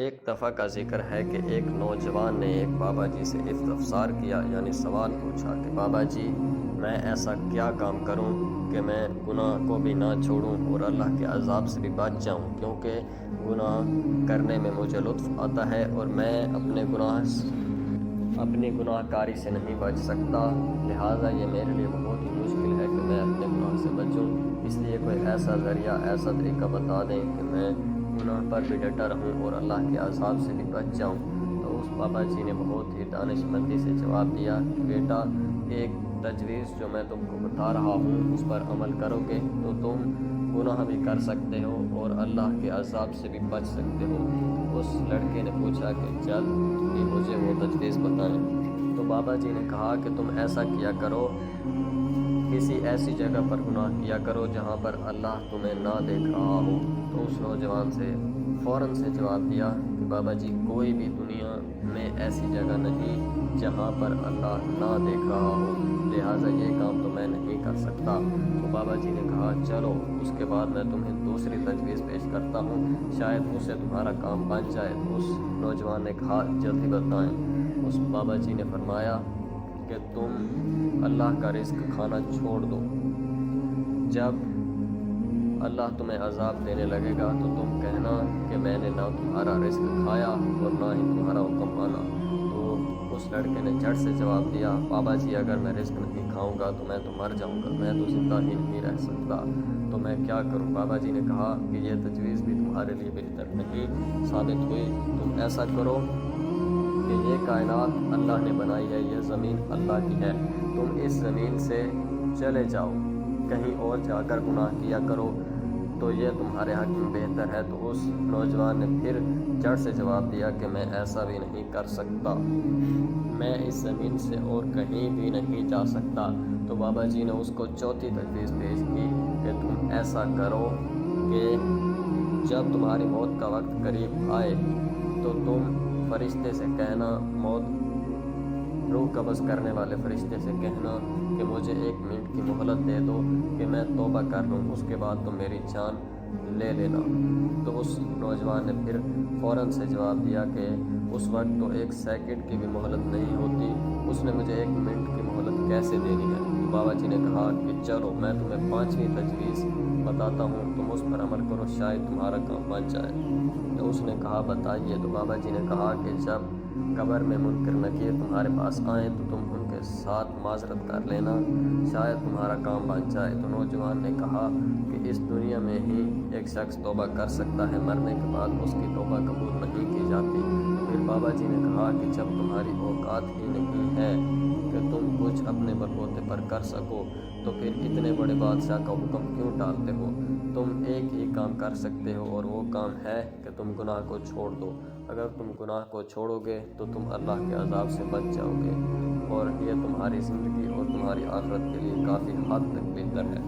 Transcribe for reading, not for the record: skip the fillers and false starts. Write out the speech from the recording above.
ایک دفعہ کا ذکر ہے کہ ایک نوجوان نے ایک بابا جی سے استفسار کیا، یعنی سوال پوچھا کہ بابا جی میں ایسا کیا کام کروں کہ میں گناہ کو بھی نہ چھوڑوں اور اللہ کے عذاب سے بھی بچ جاؤں، کیونکہ گناہ کرنے میں مجھے لطف آتا ہے اور میں اپنی گناہ کاری سے نہیں بچ سکتا، لہٰذا یہ میرے لیے بہت ہی مشکل ہے کہ میں اپنے گناہ سے بچوں، اس لیے کوئی ایسا ذریعہ، ایسا طریقہ بتا دیں کہ میں گناہ پر بھی ڈٹا رہوں اور اللہ کے عذاب سے بھی بچ جاؤں۔ تو اس بابا جی نے بہت ہی دانشمندی سے جواب دیا کہ بیٹا، ایک تجویز جو میں تم کو بتا رہا ہوں اس پر عمل کرو گے تو تم گناہ بھی کر سکتے ہو اور اللہ کے عذاب سے بھی بچ سکتے ہو۔ اس لڑکے نے پوچھا کہ جلد ہی مجھے وہ تجویز بتائیں۔ تو بابا جی نے کہا کہ تم ایسا کیا کرو، کسی ایسی جگہ پر گناہ کیا کرو جہاں پر اللہ تمہیں نہ دیکھ رہا ہو۔ تو اس نوجوان سے فوراً سے جواب دیا کہ بابا جی کوئی بھی دنیا میں ایسی جگہ نہیں جہاں پر اللہ نہ دیکھ رہا ہو، لہٰذا یہ کام تو میں نہیں کر سکتا۔ تو بابا جی نے کہا چلو اس کے بعد میں تمہیں دوسری تجویز پیش کرتا ہوں، شاید اسے تمہارا کام بن جائے۔ تو اس نوجوان نے کہا جلدی بتائیں۔ اس بابا جی نے فرمایا کہ تم اللہ کا رزق کھانا چھوڑ دو، جب اللہ تمہیں عذاب دینے لگے گا تو تم کہنا کہ میں نے نہ تمہارا رزق کھایا اور نہ ہی تمہارا حکم مانا۔ تو اس لڑکے نے جھٹ سے جواب دیا بابا جی اگر میں رزق نہیں کھاؤں گا تو میں تو مر جاؤں گا، میں تو زندہ ہی نہیں رہ سکتا، تو میں کیا کروں؟ بابا جی نے کہا کہ یہ تجویز بھی تمہارے لیے بہتر نہیں ثابت ہوئی، تم ایسا کرو کہ یہ کائنات اللہ نے بنائی ہے، یہ زمین اللہ کی ہے، تم اس زمین سے چلے جاؤ، کہیں اور جا کر گناہ کیا کرو تو یہ تمہارے حق میں بہتر ہے۔ تو اس نوجوان نے پھر جڑ سے جواب دیا کہ میں ایسا بھی نہیں کر سکتا، میں اس زمین سے اور کہیں بھی نہیں جا سکتا۔ تو بابا جی نے اس کو چوتھی تجویز پیش کی کہ تم ایسا کرو کہ جب تمہاری موت کا وقت قریب آئے تو تم فرشتے سے کہنا، روح قبض کرنے والے فرشتے سے کہنا کہ مجھے 1 منٹ کی مہلت دے دو کہ میں توبہ کر لوں، اس کے بعد تم میری جان لے لینا۔ تو اس نوجوان نے پھر فوراً سے جواب دیا کہ اس وقت تو 1 سیکنڈ کی بھی مہلت نہیں ہوتی، اس نے مجھے 1 منٹ کی مہلت کیسے دینی ہے؟ تو بابا جی نے کہا کہ چلو میں تمہیں 5ویں تجویز بتاتا ہوں، تم اس پر عمل کرو، شاید تمہارا کام بن جائے۔ تو اس نے کہا بتائیے۔ تو بابا جی نے کہا کہ جب قبر میں منکر نکیر تمہارے پاس آئیں تو تم ان کے ساتھ معذرت کر لینا، شاید تمہارا کام بن جائے۔ تو نوجوان نے کہا کہ اس دنیا میں ہی ایک شخص توبہ کر سکتا ہے، مرنے کے بعد اس کی توبہ قبول نہیں کی جاتی۔ تو پھر بابا جی نے کہا کہ جب تمہاری اوقات ہی نہیں ہے کہ تم کچھ اپنے بلبوتے پر کر سکو تو پھر اتنے بڑے بادشاہ کا حکم کیوں ٹالتے ہو؟ تم ایک ہی کام کر سکتے ہو اور وہ کام ہے کہ تم گناہ کو چھوڑ دو۔ اگر تم گناہ کو چھوڑو گے تو تم اللہ کے عذاب سے بچ جاؤ گے اور یہ تمہاری زندگی اور تمہاری آخرت کے لیے کافی حد تک بہتر ہے۔